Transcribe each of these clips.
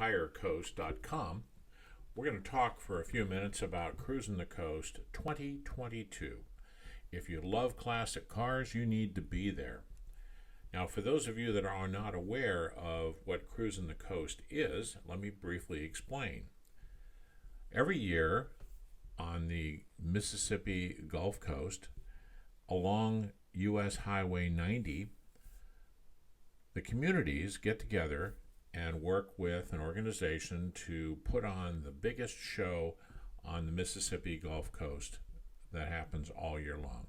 retirecoast.com. We're going to talk for a few minutes about Cruisin the Coast 2022. If you love classic cars, you need to be there. Now, for those of you that are not aware of what Cruisin the Coast is, let me briefly explain. Every year on the Mississippi Gulf Coast, along U.S. Highway 90, the communities get together and work with an organization to put on the biggest show on the Mississippi Gulf Coast that happens all year long.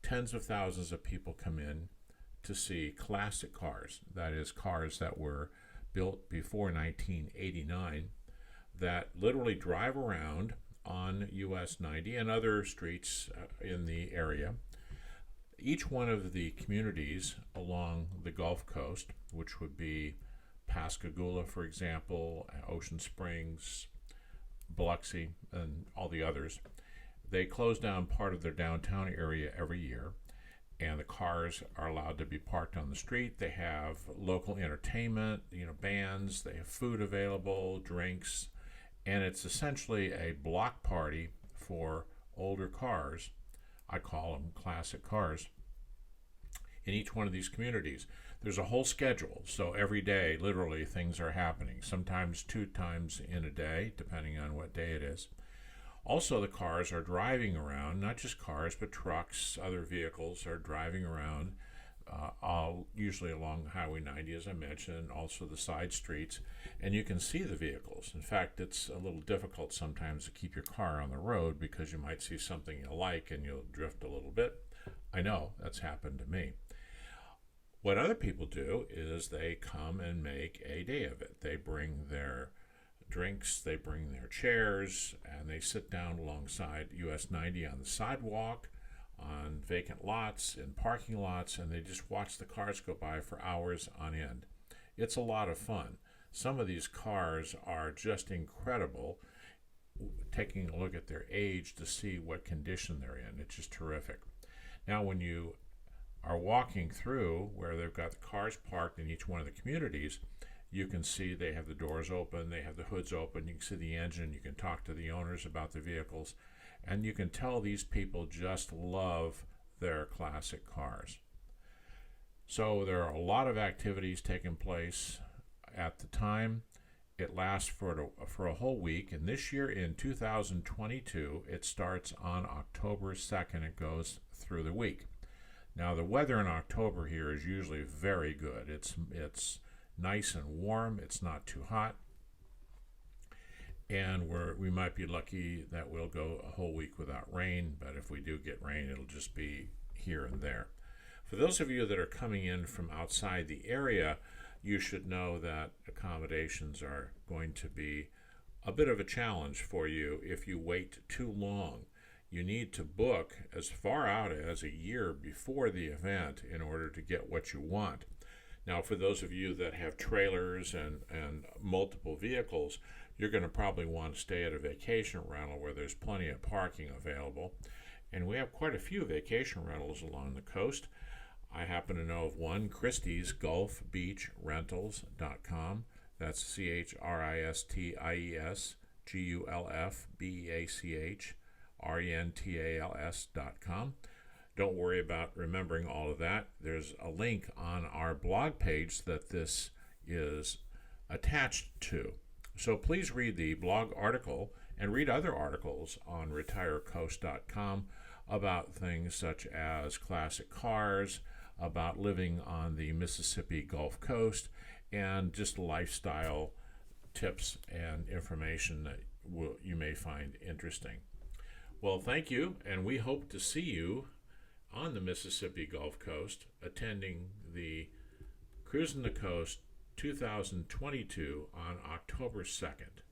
Tens of thousands of people come in to see classic cars, that is, cars that were built before 1989, that literally drive around on US 90 and other streets in the area. Each one of the communities along the Gulf Coast, which would be Pascagoula, for example, Ocean Springs, Biloxi, and all the others, they close down part of their downtown area every year, and the cars are allowed to be parked on the street. They have local entertainment, bands, they have food available, drinks, and it's essentially a block party for older cars. I call them classic cars. In each one of these communities, there's a whole schedule. So every day, literally, things are happening, sometimes 2 times in a day, depending on what day it is. Also, the cars are driving around, not just cars, but trucks, other vehicles are driving around, usually along Highway 90, as I mentioned, also the side streets, and you can see the vehicles. In fact, it's a little difficult sometimes to keep your car on the road because you might see something you like and you'll drift a little bit. I know, that's happened to me. What other people do is they come and make a day of it. They bring their drinks, they bring their chairs, and they sit down alongside US 90 on the sidewalk, on vacant lots, in parking lots, and they just watch the cars go by for hours on end. It's a lot of fun. Some of these cars are just incredible, taking a look at their age to see what condition they're in. It's just terrific. Now, when you are walking through where they've got the cars parked in each one of the communities, you can see they have the doors open, they have the hoods open, you can see the engine, you can talk to the owners about the vehicles, and you can tell these people just love their classic cars. So there are a lot of activities taking place at the time. It lasts for a whole week, and this year in 2022, it starts on October 2nd. It goes through the week. Now, the weather in October here is usually very good. It's nice and warm. It's not too hot. And we might be lucky that we'll go a whole week without rain, but if we do get rain, it'll just be here and there. For those of you that are coming in from outside the area, you should know that accommodations are going to be a bit of a challenge for you if you wait too long. You need to book as far out as a year before the event in order to get what you want. Now, for those of you that have trailers and multiple vehicles, you're going to probably want to stay at a vacation rental where there's plenty of parking available. And we have quite a few vacation rentals along the coast. I happen to know of one, Christie's Gulf Beach Rentals.com. That's CHRISTIES GULFBEACHRENTALS.com. Don't worry about remembering all of that. There's a link on our blog page that this is attached to. So please read the blog article and read other articles on retirecoast.com about things such as classic cars, about living on the Mississippi Gulf Coast, and just lifestyle tips and information that you may find interesting. Well, thank you, and we hope to see you on the Mississippi Gulf Coast attending the Cruisin the Coast 2022 on October 2nd.